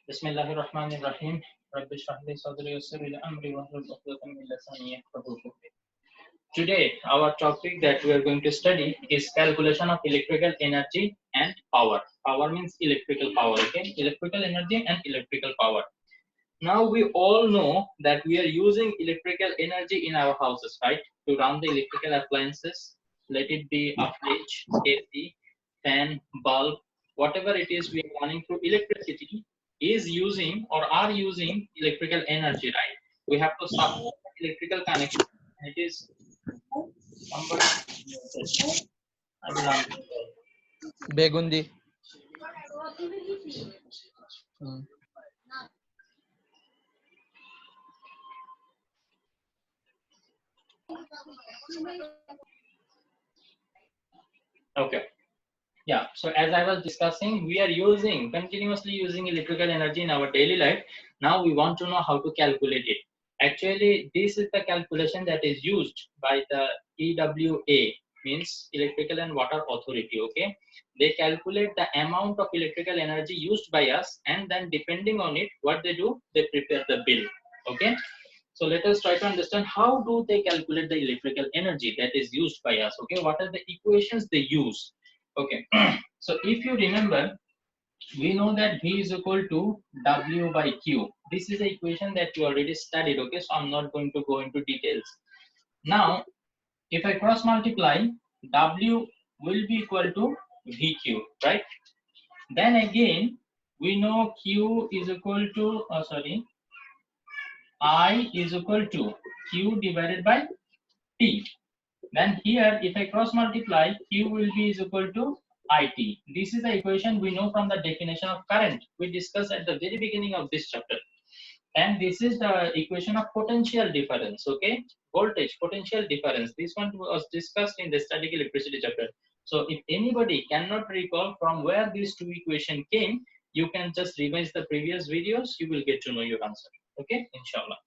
Bismillahirrahmanirrahim. Rabbi shrah li sadri yassir li amri wahlul 'uqdatam min lisani yafqahu qawli. Today, our topic that we are going to study is calculation of electrical energy and power. Power means electrical power, okay? Electrical energy and electrical power. Now, we all know that we are using electrical energy in our houses, right? To run the electrical appliances, let it be a fridge, AC, fan, bulb, whatever it is we are running through electricity is using or are using electrical energy, right? We have to support electrical connection. And it is somebody. I will answer. Begundi. Okay. Yeah, so as I was discussing, we are continuously using electrical energy in our daily life. Now we want to know how to calculate it. Actually, this is the calculation that is used by the EWA, means Electrical and Water Authority, okay? They calculate the amount of electrical energy used by us, and then depending on it, what they do, they prepare the bill, okay? So let us try to understand how do they calculate the electrical energy that is used by us, okay? What are the equations they use? Okay, so if you remember, we know that V is equal to W by Q. This is the equation that you already studied, okay? So I'm not going to go into details. Now, if I cross multiply, W will be equal to VQ, right? Then again, we know Q is equal to, I is equal to Q divided by T. Then here, if I cross multiply, Q will be is equal to IT. This is the equation we know from the definition of current we discussed at the very beginning of this chapter. And this is the equation of potential difference, okay? Voltage, potential difference. This one was discussed in the static electricity chapter. So if anybody cannot recall from where these two equations came, you can just revise the previous videos, you will get to know your answer, okay? Inshallah.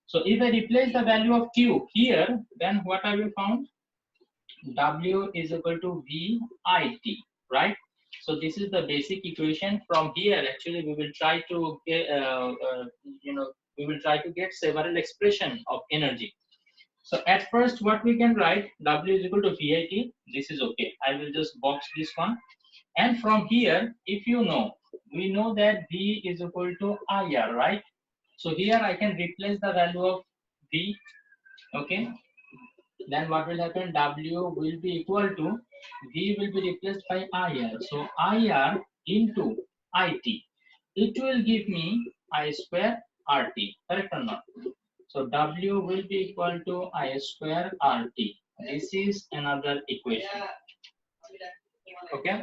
So if I replace the value of Q here, then what I will found? W is equal to VIT, right? So this is the basic equation. From here, actually, we will try to get, we will try to get several expression of energy. So at first, what we can write, W is equal to VIT. This is okay. I will just box this one. And from here, if you know, we know that V is equal to IR, right? So here I can replace the value of V, okay? Then what will happen? W will be equal to V will be replaced by IR. So IR into IT. It will give me I square RT. Correct or not? So W will be equal to I square RT. This is another equation. Okay.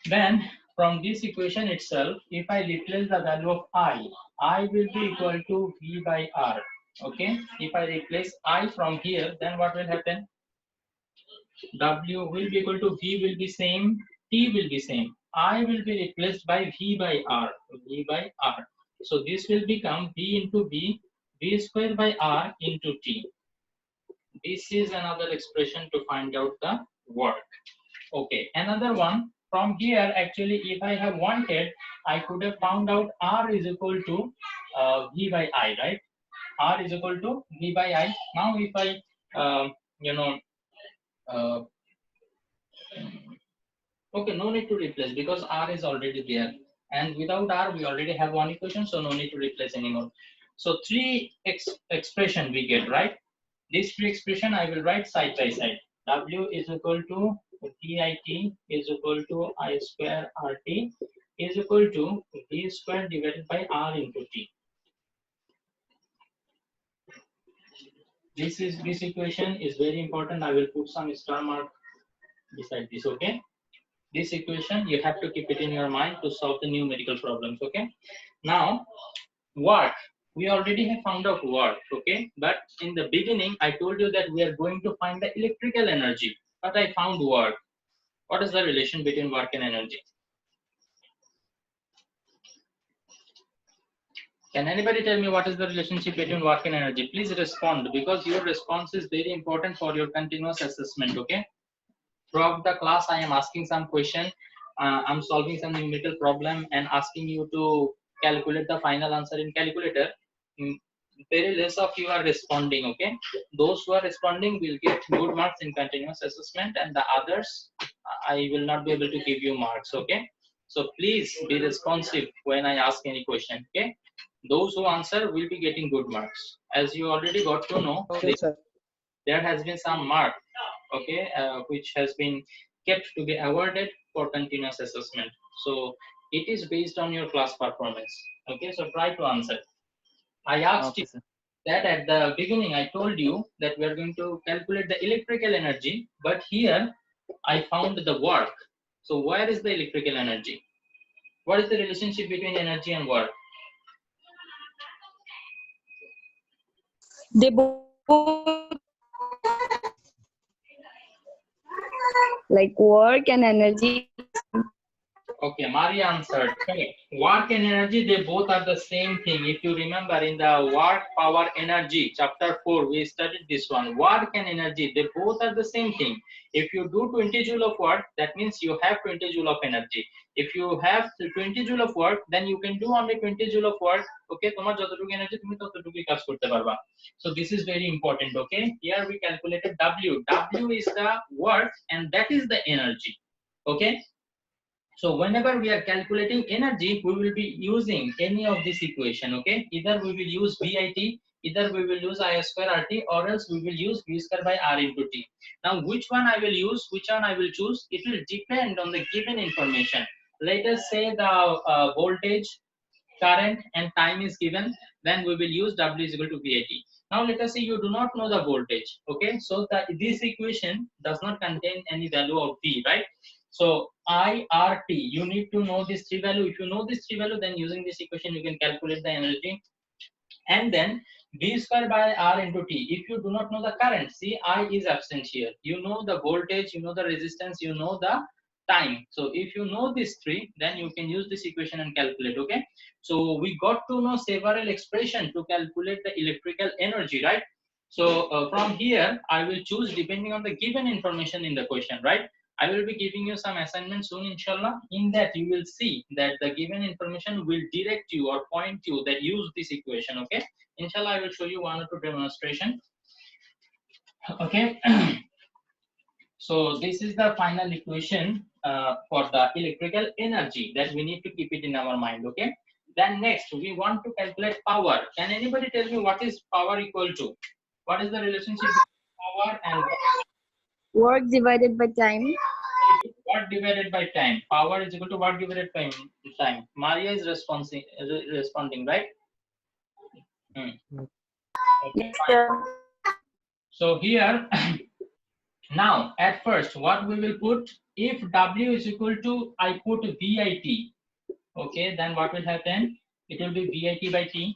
Then from this equation itself, if I replace the value of I will be equal to V by R. Okay, if I replace I from here, then what will happen? W will be equal to V will be same, T will be same. I will be replaced by V by R, V by R. So this will become V into V square by R into T. This is another expression to find out the work. Okay, another one. From here, actually, if I have wanted, I could have found out R is equal to V by I, right? R is equal to V by I. Now, if I, okay, no need to replace because R is already there. And without R, we already have one equation, so no need to replace anymore. So three expression we get, right? These three expression I will write side by side. W is equal to VIT is equal to I square RT is equal to V square divided by R into T. This equation is very important. I will put some star mark beside this, okay? This equation, you have to keep it in your mind to solve the numerical problems, okay? Now, work. We already have found out work, okay? But in the beginning, I told you that we are going to find the electrical energy, but I found work. What is the relation between work and energy? Can anybody tell me what is the relationship between work and energy? Please respond because your response is very important for your continuous assessment, okay? Throughout the class, I am asking some question I'm solving some numerical problem and asking you to calculate the final answer in calculator, mm, very less of you are responding. Okay, those who are responding will get good marks in continuous assessment, and the others I will not be able to give you marks. Okay, so please be responsive when I ask any question. Okay, those who answer will be getting good marks. As you already got to know, Okay, sir. there has been some mark, okay, which has been kept to be awarded for continuous assessment. So it is based on your class performance. Okay, so try to answer. I asked you Okay, sir. that at the beginning. I told you that we are going to calculate the electrical energy, but here I found the work. So where is the electrical energy? What is the relationship between energy and work? They both like work and energy. Okay, Maria answered. Correct. Work and energy, they both are the same thing. If you remember in the work, power, energy, chapter 4, we studied this one. Work and energy, they both are the same thing. If you do 20 joule of work, that means you have 20 joule of energy. If you have 20 joule of work, then you can do only 20 joule of work. Okay, তোমার যতটুকু energy তুমি ততটুকুই কাজ করতে পারবা. So this is very important. Okay, here we calculated W. W is the work and that is the energy. Okay. So whenever we are calculating energy, we will be using any of this equation. Okay, either we will use VIT, either we will use I square RT, or else we will use V square by R into T. Now which one I will use, which one I will choose, it will depend on the given information. Let us say the voltage, current and time is given, then we will use W is equal to VIT. Now let us say you do not know the voltage. Okay, so that this equation does not contain any value of V, right? So IRT, you need to know this three value. If you know this three value, then using this equation you can calculate the energy. And then V square by R into T. If you do not know the current, see I is absent here. You know the voltage, you know the resistance, you know the time. So if you know these three, then you can use this equation and calculate. Okay, so we got to know several expression to calculate the electrical energy, right? So from here I will choose depending on the given information in the question, right? I will be giving you some assignment soon, inshallah. In that you will see that the given information will direct you or point you that use this equation. Okay, inshallah I will show you one or two demonstration. Okay. So this is the final equation for the electrical energy that we need to keep it in our mind. Okay, then next we want to calculate power. Can anybody tell me what is power equal to? What is the relationship between power and Work divided by time. what divided by time? Power is equal to what divided by time? Maria is responding, right? Okay, Yes, fine. sir. So here now at first what we will put, if W is equal to, I put VIT. Okay, then what will happen? It will be VIT by T.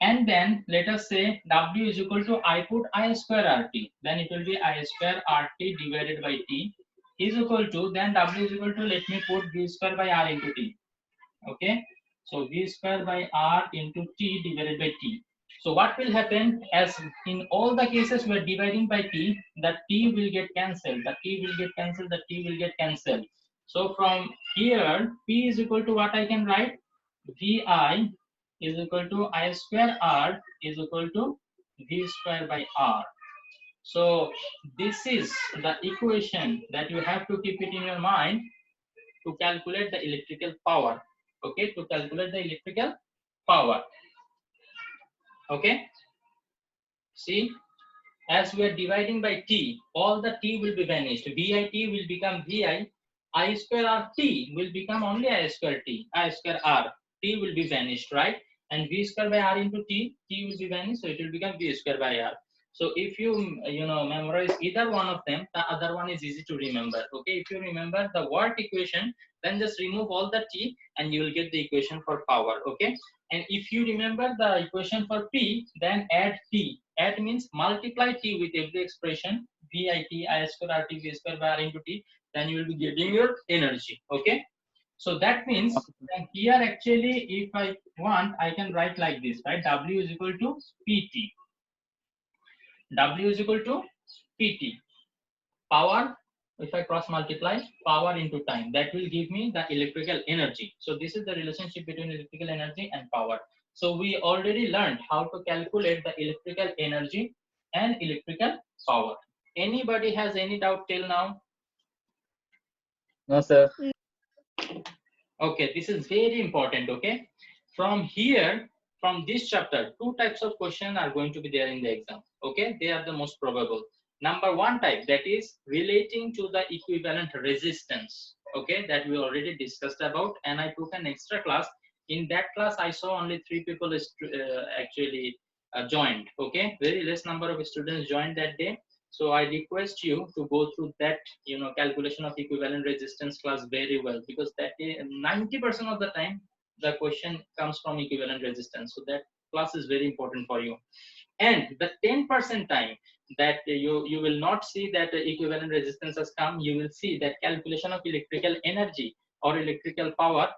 And then let us say W is equal to, I put I square RT. Then it will be I square RT divided by T is equal to, then W is equal to, let me put V square by R into T. Okay, so V square by R into T divided by T. So what will happen, as in all the cases we are dividing by T, the T will get cancelled, the T will get cancelled, the T will get cancelled. So from here P is equal to what I can write, VI is equal to I square R is equal to V square by R. So this is the equation that you have to keep it in your mind to calculate the electrical power. Okay, to calculate the electrical power. Okay, see, as we are dividing by T, all the T will be vanished. VIT will become VI. I square RT will become only I square T. I square R. T will be vanished, right? And V square by R into T, T will be vanished, so it will become V square by R. So if you memorize either one of them, the other one is easy to remember. Okay, if you remember the work equation, then just remove all the T and you will get the equation for power. Okay, and if you remember the equation for P, then add T. Add means multiply T with every expression, VIT, I square RT, V square by R into T, then you will be getting your energy. Okay, so that means that here actually if I want, I can write like this, right? W is equal to PT. W is equal to PT. Power if I cross multiply power into time, that will give me the electrical energy. So this is the relationship between electrical energy and power. So we already learned how to calculate the electrical energy and electrical power. Anybody has any doubt till now? No, sir. Okay, this is very important. Okay, from here, from this chapter, two types of questions are going to be there in the exam. Okay, they are the most probable. Number one type, that is relating to the equivalent resistance. Okay, that we already discussed about, and I took an extra class. In that class, I saw only 3 people actually joined. Okay, very less number of students joined that day. So I request you to go through that, calculation of equivalent resistance class very well, because that 90% of the time the question comes from equivalent resistance. So that class is very important for you. And the 10% time that you will not see that equivalent resistance has come, you will see that calculation of electrical energy or electrical power,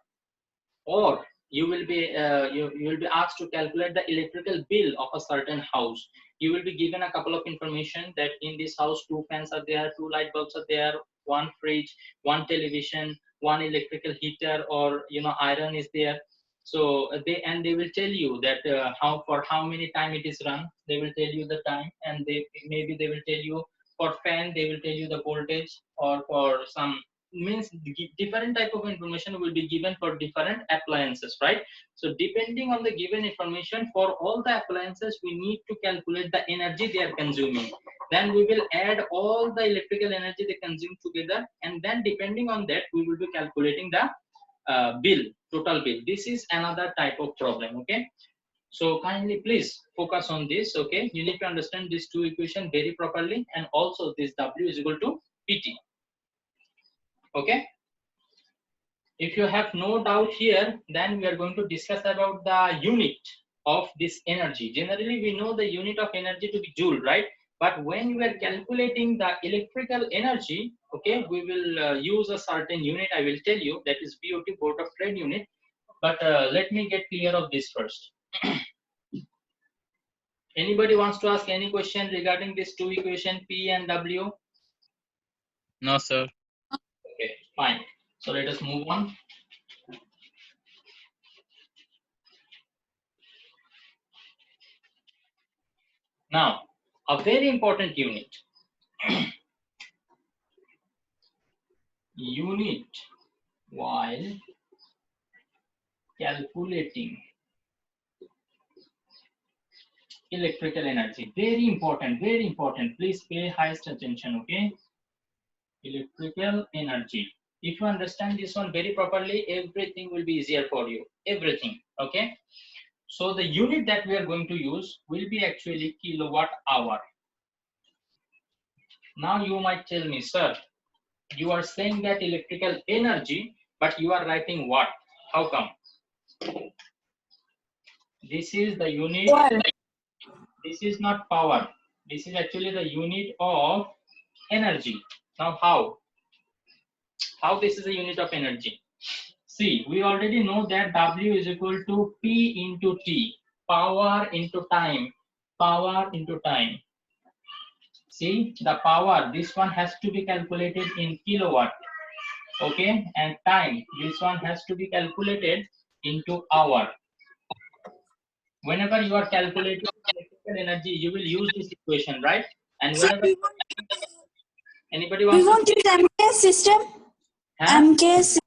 or you will be you will be asked to calculate the electrical bill of a certain house. You will be given a couple of information that in this house 2 fans are there, 2 light bulbs are there, 1 fridge, 1 television, 1 electrical heater, or iron is there. So they will tell you that how many time it is run. They will tell you the time, and they will tell you for fan, they will tell you the voltage, or for some means different type of information will be given for different appliances, right? So depending on the given information for all the appliances, we need to calculate the energy they are consuming. Then we will add all the electrical energy they consume together, and then depending on that we will be calculating the bill, total bill. This is another type of problem. Okay, so kindly please focus on this. Okay, you need to understand these two equations very properly, and also this W is equal to PT. Okay, if you have no doubt here, then we are going to discuss about the unit of this energy. Generally, we know the unit of energy to be joule, right? But when you are calculating the electrical energy, okay, we will use a certain unit. I will tell you, that is BOT, Board of Trade unit. But let me get clear of this first. Anybody wants to ask any question regarding this two equation P and W? No, sir. Okay, fine. So let us move on. Now, a very important unit. Unit while calculating electrical energy. Very important, very important. Please pay highest attention, okay? Electrical energy. If you understand this one very properly, everything will be easier for you. Everything, okay? So the unit that we are going to use will be actually kilowatt hour. Now you might tell me, sir, you are saying that electrical energy, but you are writing watt. How come? This is the unit. This is not power. This is actually the unit of energy. Now how? How this is a unit of energy? See, we already know that W is equal to P into T. Power into time. Power into time. See, the power, this one has to be calculated in kilowatt. Okay, and time, this one has to be calculated into hour. Whenever you are calculating electrical energy, you will use this equation, right? And whenever anybody wants We won't use MKS system. MKS system.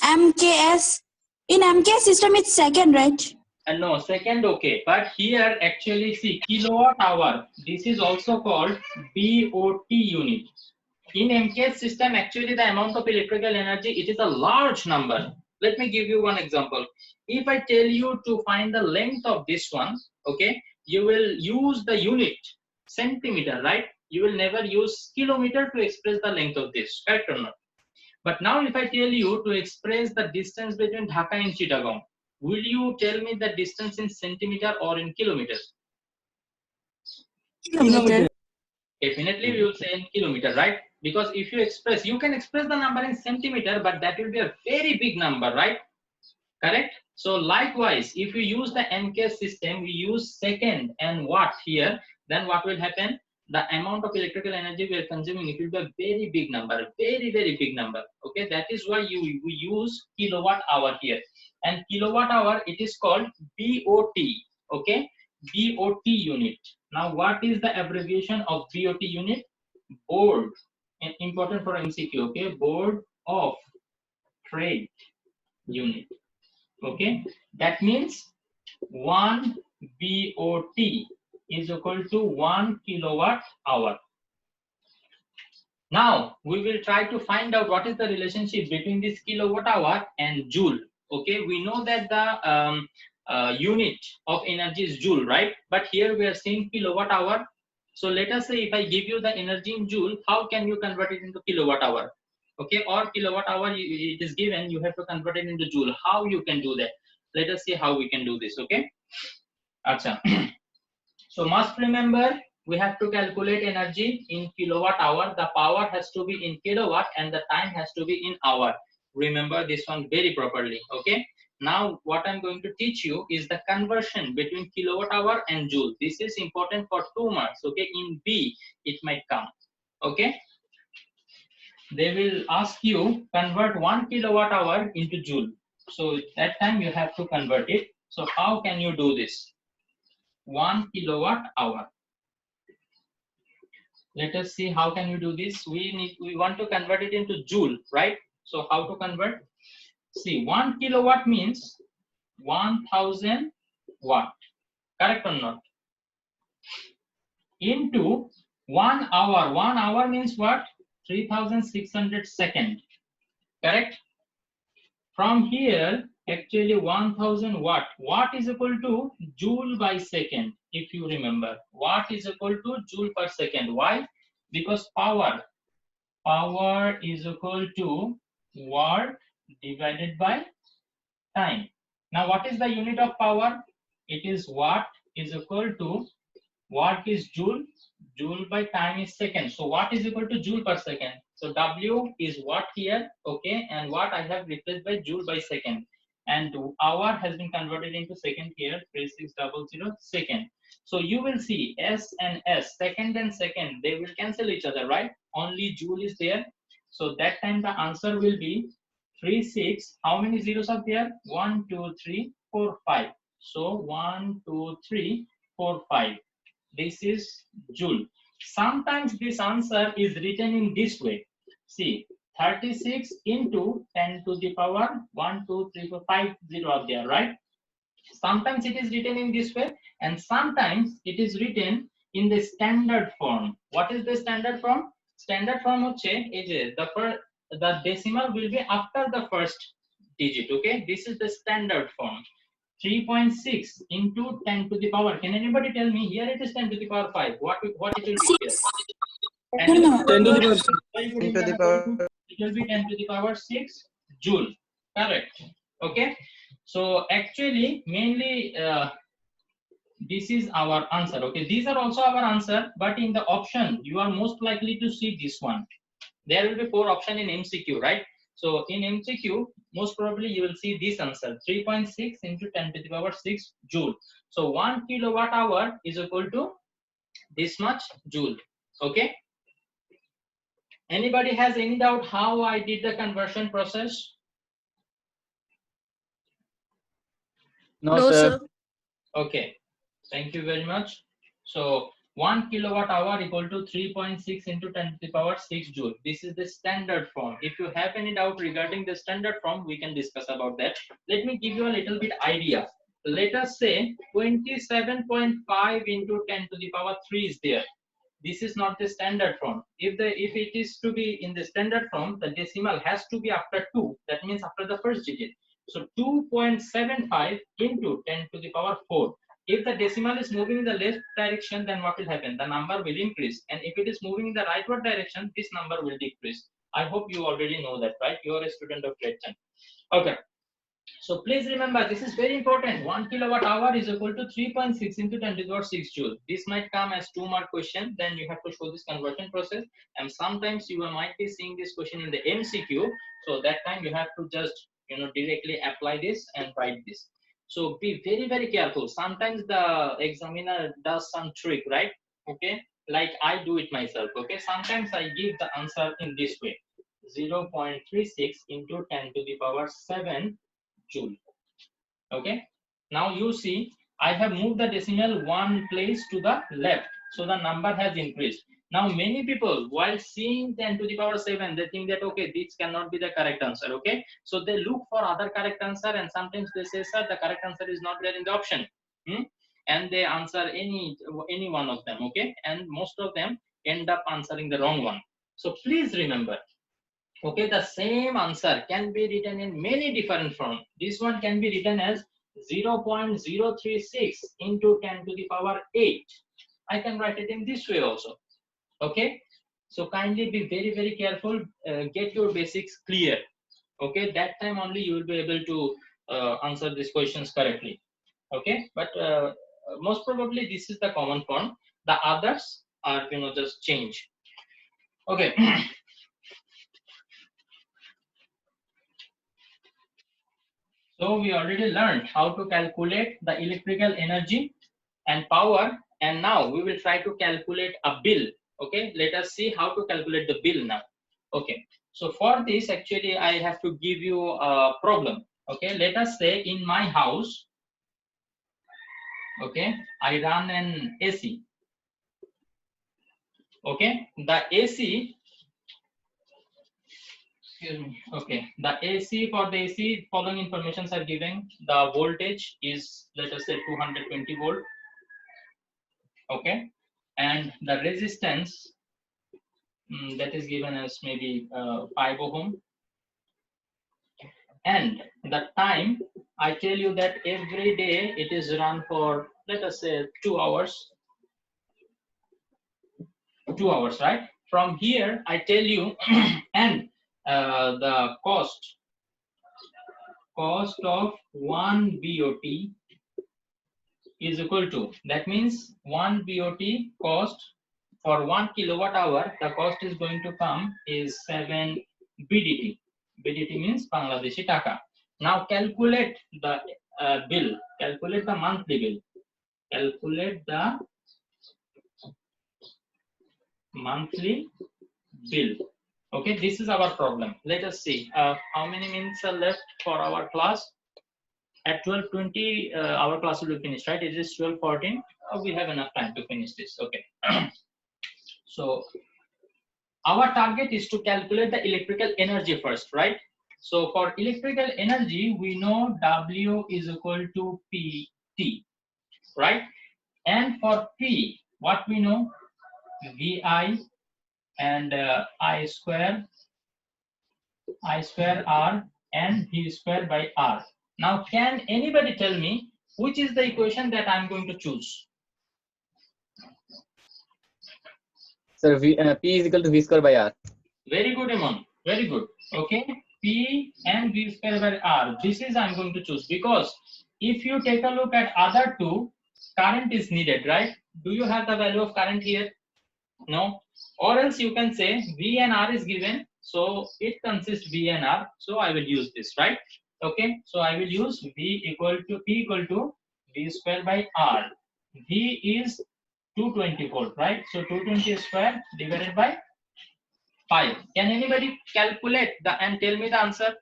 MKS. In MKS system, it's second, right? No, second, okay. But here actually see kilowatt hour. This is also called BOT unit. In MKS system, actually the amount of electrical energy, it is a large number. Let me give you one example. If I tell you to find the length of this one, okay, you will use the unit centimeter, right? You will never use kilometer to express the length of this, correct or not? But now if I tell you to express the distance between Dhaka and Chittagong, will you tell me the distance in centimeter or in kilometers? Kilometer. Definitely we will say in kilometer, right? Because if you express, you can express the number in centimeter, but that will be a very big number, right? Correct? So likewise, if you use the MKS system, we use second and watt here, then what will happen? the amount of electrical energy we are consuming, it will be a very big number, very, very big number. Okay, that is why we use kilowatt hour here. And kilowatt hour, it is called BOT. Okay, BOT unit. Now, what is the abbreviation of BOT unit? Board, and important for MCQ. Okay, Board of Trade unit. Okay, that means 1 BOT is equal to 1 kilowatt hour. Now we will try to find out what is the relationship between this kilowatt hour and joule. Okay, we know that the unit of energy is joule, right? But here we are saying kilowatt hour. So let us say if I give you the energy in joule, how can you convert it into kilowatt hour? Okay, or kilowatt hour it is given, you have to convert it into joule. How you can do that? Let us see how we can do this. Okay, acha. So must remember, we have to calculate energy in kilowatt hour. The power has to be in kilowatt and the time has to be in hour. Remember this one very properly. Okay, now what I'm going to teach you is the conversion between kilowatt hour and joule. This is important for 2 marks. Okay, in B it might come. Okay, they will ask you convert 1 kilowatt hour into joule. So that time you have to convert it. So how can you do this? 1 kilowatt hour. Let us see how can you do this. We want to convert it into joule, right? So how to convert? See, 1 kilowatt means 1000 watt. Correct or not? Into 1 hour. 1 hour means what? 3600 seconds. Correct? From here, actually 1000 watt. Watt is equal to joule by second. If you remember, watt is equal to joule per second. Why? Because power is equal to watt divided by time. Now, what is the unit of power? It is watt is equal to, watt is joule, joule by time is second. So watt is equal to joule per second. So W is watt here, okay, and watt I have replaced by joule by second. And hour has been converted into second here, 3600 second. So you will see S and S, second and second, they will cancel each other, right? Only joule is there. So that time the answer will be 36. How many zeros are there? 1, 2, 3, 4, 5. So 1, 2, 3, 4, 5. This is joule. Sometimes this answer is written in this way. See, 36 into 10 to the power 1, 2, 3, 4, 5 0 are there, right? Sometimes it is written in this way, and sometimes it is written in the standard form. What is the standard form? Standard form hoche the decimal will be after the first digit. Okay, this is the standard form. 3.6 into 10 to the power. Can anybody tell me? Here it is 10 to the power 5. What it will be here? 10 to the power. It will be 10 to the power 6 joule. Correct. Okay. So actually, mainly this is our answer. Okay. These are also our answer, but in the option, you are most likely to see this one. There will be 4 options in MCQ, right? So in MCQ, most probably you will see this answer, 3.6 into 10 to the power 6 joule. So 1 kilowatt hour is equal to this much joule. Okay. Anybody has any doubt how I did the conversion process? No, sir. Okay. Thank you very much. So 1 kilowatt hour equal to 3.6 into 10 to the power 6 joule. This is the standard form. If you have any doubt regarding the standard form, we can discuss about that. Let me give you a little bit idea. Let us say 27.5 into 10 to the power 3 is there. This is not the standard form. If it is to be in the standard form, the decimal has to be after 2. That means after the first digit. So 2.75 into 10 to the power 4. If the decimal is moving in the left direction, then what will happen? The number will increase. And if it is moving in the rightward direction, this number will decrease. I hope you already know that, right? You are a student of grade 10. Okay. So please remember, this is very important. 1 kilowatt hour is equal to 3.6 into 10 to the power 6 joule. This might come as 2-mark question. Then you have to show this conversion process. And sometimes you might be seeing this question in the MCQ. So that time you have to just, directly apply this and write this. So be very, very careful. Sometimes the examiner does some trick, right? Okay. like I do it myself. Okay, sometimes I give the answer in this way: 0.36 into 10 to the power 7 joule. Okay, now you see I have moved the decimal one place to the left, so the number has increased. Now many people, while seeing 10 to the power 7, they think that okay, this cannot be the correct answer. Okay, so they look for other correct answer, and sometimes they say, sir, the correct answer is not there in the option. And they answer any one of them. Okay, and most of them end up answering the wrong one. So please remember, okay, the same answer can be written in many different forms. This one can be written as 0.036 into 10 to the power 8. I can write it in this way also. Okay, so kindly be very, very careful. Get your basics clear. Okay, that time only you will be able to answer these questions correctly. Okay, but most probably this is the common form. The others are, just change. Okay. So we already learned how to calculate the electrical energy and power, and now we will try to calculate a bill. Okay, let us see how to calculate the bill now. Okay, so for this actually I have to give you a problem. Okay, let us say in my house, okay, I run an AC. Okay, the AC, excuse me, okay, the AC, for the AC following informations are given. The voltage is, let us say, 220 volt. Okay, and the resistance, that is given as maybe 5 ohm, and the time, I tell you that every day it is run for, let us say, 2 hours. 2 hours, right? From here I tell you and the cost of 1 BOT is equal to, that means 1 BOT cost for 1 kilowatt hour, the cost is going to come is 7 BDT. BDT means Bangladeshi Taka. Now calculate the bill, calculate the monthly bill, calculate the monthly bill. Okay, this is our problem. Let us see how many minutes are left for our class. At 12:20 our class will be finished, right? It is 12:14. We have enough time to finish this. Okay. So our target is to calculate the electrical energy first, right? So for electrical energy, we know W is equal to PT, right? And for P, what we know? VI and I square R and V square by R. Now, can anybody tell me which is the equation that I'm going to choose? Sir, P is equal to V square by R. Very good, Imon. Very good. Okay, P and V square by R. This is I'm going to choose, because if you take a look at other two, current is needed, right? Do you have the value of current here? No. Or else you can say V and R is given, so it consists V and R. So I will use this, right? Okay. So I will use P equal to V square by R. V is 220 volt, right? So 220 square divided by 5. Can anybody calculate and tell me the answer?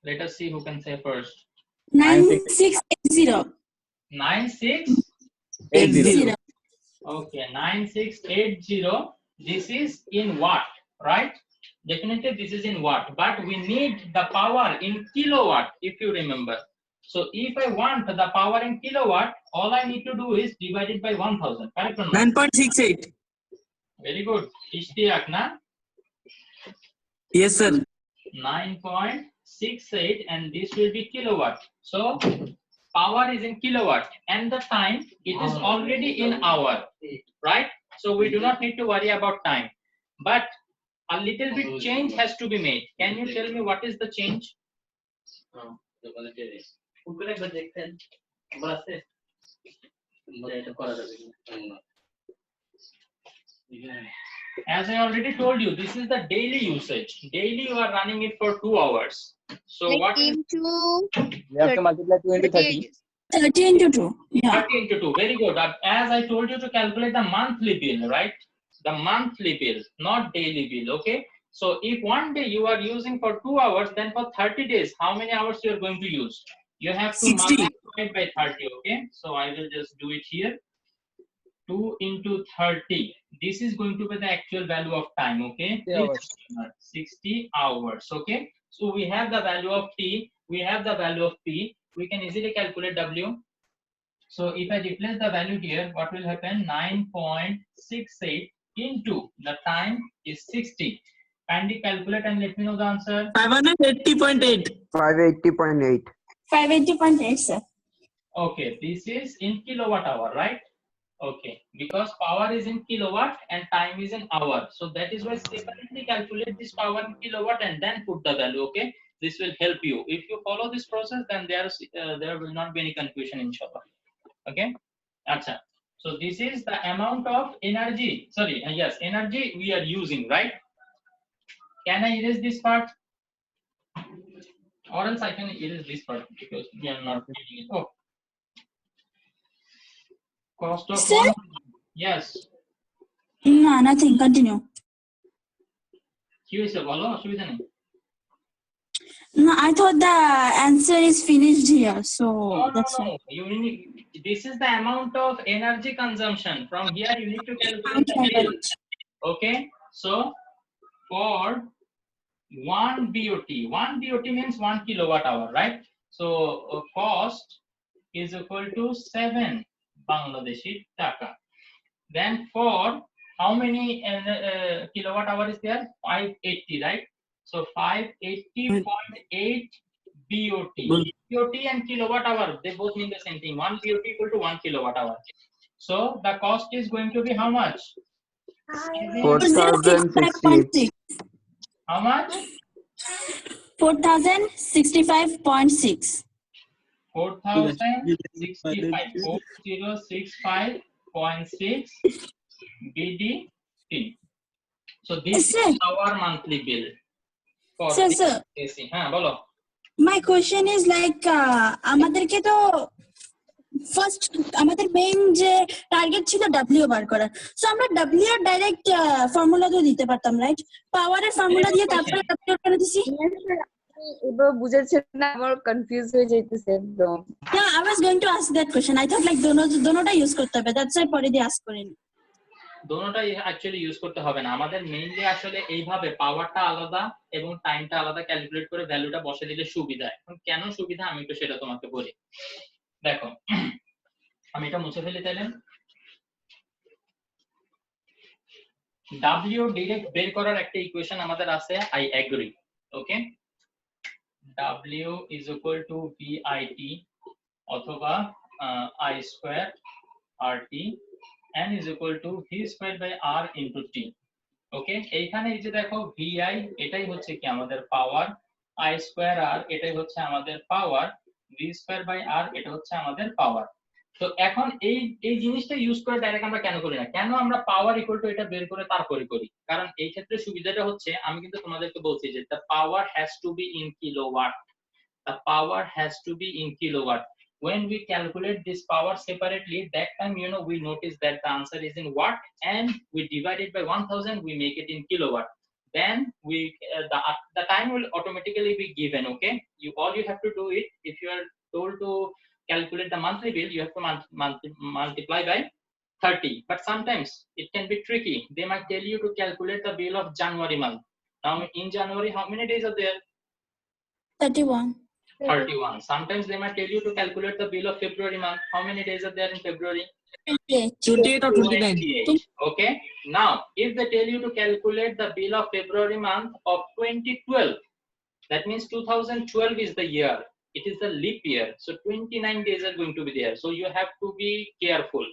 Let us see who can say first. 9680. 9680. Okay, 9680. This is in watt, right? Definitely this is in watt, but we need the power in kilowatt, if you remember. So if I want the power in kilowatt, all I need to do is divide it by 1000. Correct or not? 9.68. Very good. Ishtiaq, na? Yes, sir. 9.68, and this will be kilowatt. So power is in kilowatt, and the time, it is already in hour, right? So we do not need to worry about time, but a little bit change has to be made. Can you tell me what is the change? As I already told you, this is the daily usage. Daily you are running it for 2 hours. So Like what is into We have to multiply 2 into 30. 30 into 2. Yeah. 30 into 2? Very good. As I told you to calculate the monthly bill, right? The monthly bill, not daily bill. Okay. So if one day you are using for 2 hours, then for 30 days, how many hours you are going to use? You have to 60. multiply it by 30. Okay. So I will just do it here. 2 into 30. This is going to be the actual value of time. Okay. 60 hours. 60 hours. Okay. So we have the value of T. We have the value of P. We can easily calculate W. So if I replace the value here, what will happen? 9.68 into the time is 60. Kindly calculate and let me know the answer. 580.8. 580.8. 580.8, sir. Okay, this is in kilowatt hour, right? Okay, because power is in kilowatt and time is in hour. So that is why separately calculate this power in kilowatt and then put the value. Okay, this will help you. If you follow this process, then there will not be any confusion, inshallah. Okay, acha. So this is the amount of energy. Sorry, yes, energy we are using, right? Can I erase this part? Or else I can erase this part because we are not reading it. Oh, cost of Sir? one. Yes. No, nothing. Continue. কি হয়েছে বলো অসুবিধা নেই No, I thought the answer is finished here. So that's no. why. You need, this is the amount of energy consumption. From here you need to calculate the bill. Okay, so for 1 BOT, 1 BOT means 1 kilowatt hour, right? So cost is equal to 7 Bangladeshi taka. Then for how many kilowatt hour is there? 580, right? So 580.8 BOT. BOT and kilowatt hour, they both mean the same thing. 1 BOT equal to 1 kilowatt hour. So the cost is going to be how much? 4060. How much? 4065.6. 4065.6 BDT. So this Sir. is our monthly bill. For Sir, this sir. AC. বলো My question is like আমাদেরকে তো first আমাদের main যে target ছিল W বার করার so আমরা W এর direct formula দিয়ে দিতে পারতাম রাইট পাওয়ারের ফর্মুলা দিয়ে তারপরে ডব্লিউ করে দিছি এবার বুঝেছেন না আমার কনফিউজ হয়ে যাইতেছে একদম Yeah, I was going to ask that question. I thought like দোনোটা ইউজ করতে হবে দ্যাটস ওয়াই পরে দিয়ে আস্ক করেন দোনোটাই অ্যাকচুয়ালি ইউজ করতে হবে না আমাদের মেইনলি আসলে এইভাবে পাওয়ারটা আলাদা এবং টাইমটা আলাদা ক্যালকুলেট করে ভ্যালুটা বসে দিলে সুবিধা এখন কেন সুবিধা আমি তো সেটা তোমাকে বলি দেখো আমি এটা মুছে ফেলি তাহলে W ডাইরেক্ট বের করার একটা ইকুয়েশন আমাদের আছে I agree okay W is equal to VIT অথবা I square RT n is equal to V square by R into T ওকে এইখানে এই যে দেখো VI এটাই হচ্ছে কি আমাদের পাওয়ার I square R এটাই হচ্ছে আমাদের পাওয়ার V square by R এটা হচ্ছে আমাদের পাওয়ার তো এখন এই জিনিসটা ইউজ করে ডাইরেক্ট আমরা কেন করি না কেন আমরা পাওয়ার ইকুয়াল টু এটা বের করে তারপরে করি কারণ এই ক্ষেত্রে সুবিধাটা হচ্ছে আমি কিন্তু তোমাদেরকে বলছি যে the power has to be in kilowatt the power has to be in kilowatt when we calculate this power separately that time we notice that the answer is in watt and we divide it by 1000 we make it in kilowatt then we the time will automatically be given okay all you have to do it if you are told to calculate the monthly bill you have to multiply by 30 but sometimes it can be tricky they might tell you to calculate the bill of January month now in January how many days are there 31 31 sometimes they might tell you to calculate the bill of February month how many days are there in February 28 or 29. 28. Okay now if they tell you to calculate the bill of February month of 2012 that means 2012 is the year it is the leap year so 29 days are going to be there so you have to be careful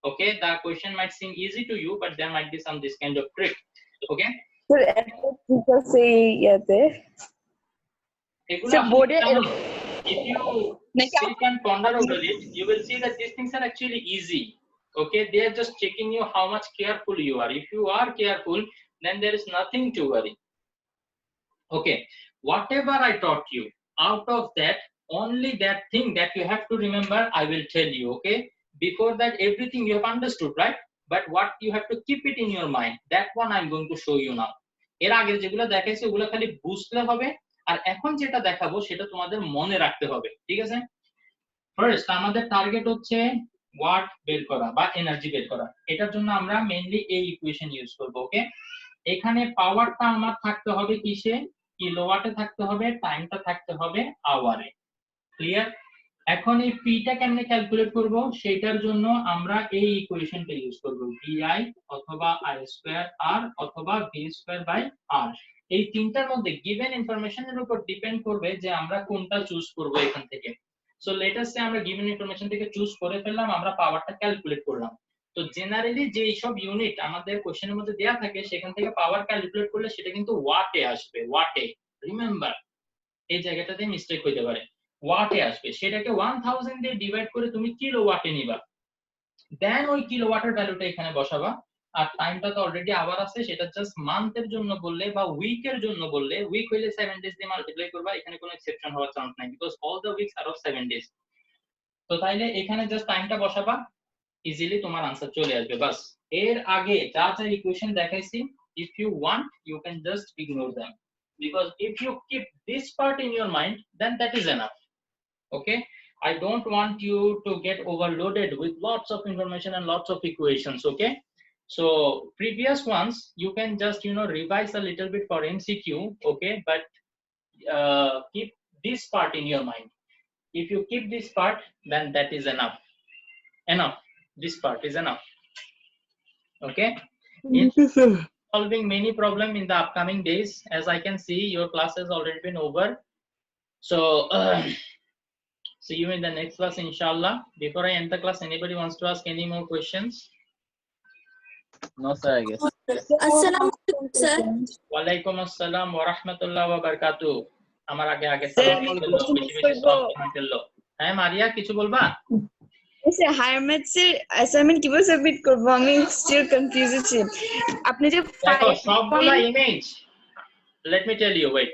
okay the question might seem easy to you but there might be some this kind of trick okay sir একটা ঠিক আছে ইয়াতে এগুলো sir বোর্ডে if you sit and ponder over it you will see that these things are actually easy Okay, they are just checking you how much careful you are. If you are careful, then there is nothing to worry. Okay, whatever I taught you, out of that, only that thing that you have to remember, I will tell you. Okay, before that, everything you have understood, right? But what you have to keep it in your mind, that one I'm going to show you now. এর আগে যেগুলো দেখাইছি ওগুলো খালি বুঝতে হবে, আর এখন যেটা দেখাবো সেটা তোমাদের মনে রাখতে হবে, ঠিক আছে? ফার্স্ট আমাদের টার্গেট হচ্ছে ওয়াট বের করা বা এনার্জি বের করা। এটার জন্য আমরা মেইনলি এই ইকুয়েশন ইউজ করব। ওকে, এখানে পাওয়ারটা আমার থাকতে হবে কিসে? কিলোওয়াটে থাকতে হবে, টাইমটা থাকতে হবে আওয়ারে। ক্লিয়ার? এখন এই পিটা কেমনে ক্যালকুলেট করব সেটার জন্য আমরা এই ইকুয়েশনটা ইউজ করব, VI অথবা I²R অথবা V²/R। এই তিনটার মধ্যে গিভেন ইনফরমেশনের উপর ডিপেন্ড করবে যে আমরা কোনটা চুজ করব এখান থেকে। সো লেট আস সে আমরা গিভেন ইনফরমেশন থেকে চুজ করে ফেললাম, আমরা পাওয়ারটা ক্যালকুলেট করলাম। তো জেনারেলি যে সব ইউনিট আমাদের কোশ্চেনের মধ্যে দেয়া থাকে সেখান থেকে পাওয়ার ক্যালকুলেট করলে সেটা কিন্তু ওয়াটে আসবে। ওয়াটে, রিমেম্বার এই জায়গাটাতে মিস্টেক হইতে পারে, ওয়াটে আসবে। সেটাকে 1000 দিয়ে ডিভাইড করে তুমি কিলোওয়াটে নিবা, দেন ওই কিলোওয়াটের ভ্যালুটা এখানে বসাবা। আর টাইমটা তো অলরেডি আওয়ার আছে, সেটা জাস্ট মান্থের জন্য বললে বা উইকের জন্য বললে, উইক হইলে 7 ডেজ দিয়ে মাল্টিপ্লাই করবা, এখানে কোনো এক্সেপশন হওয়ার চান্স নাই, because all the weeks are of 7 days. তো তাইলে এখানে জাস্ট টাইমটা বসাবা, ইজিলি তোমার আনসার চলে আসবে। বাস, এর আগে যা যা ইকুয়েশন দেখাইছি, if you want you can just ignore them, because if you keep this part in your mind, then that is enough. Okay, I don't want you to get overloaded with lots of information and lots of equations. Okay, so previous ones you can just revise a little bit for MCQ. Okay, but keep this part in your mind. If you keep this part, then that is enough. This part is enough. Okay, in solving many problem in the upcoming days, as I can see your class has already been over, so see you in the next class, inshallah. Before I end the class, anybody wants to ask any more questions? No, sir, I guess. Assalamu alaikum, sir. Walaikum assalam wa rahmatullah wa barakatuh. আমার আগে Sir, সালাম আমি করলো, question বেশি বেশি করবো। সালাম করলো। হ্যাঁ মারিয়া, কিছু বলবা? স্যার হায়ার ম্যাথস এর অ্যাসাইনমেন্ট কিভাবে সাবমিট করব? আমি স্টিল কনফিউজ আছি। আপনি যে দেখো সবগুলা image, let me tell you, wait,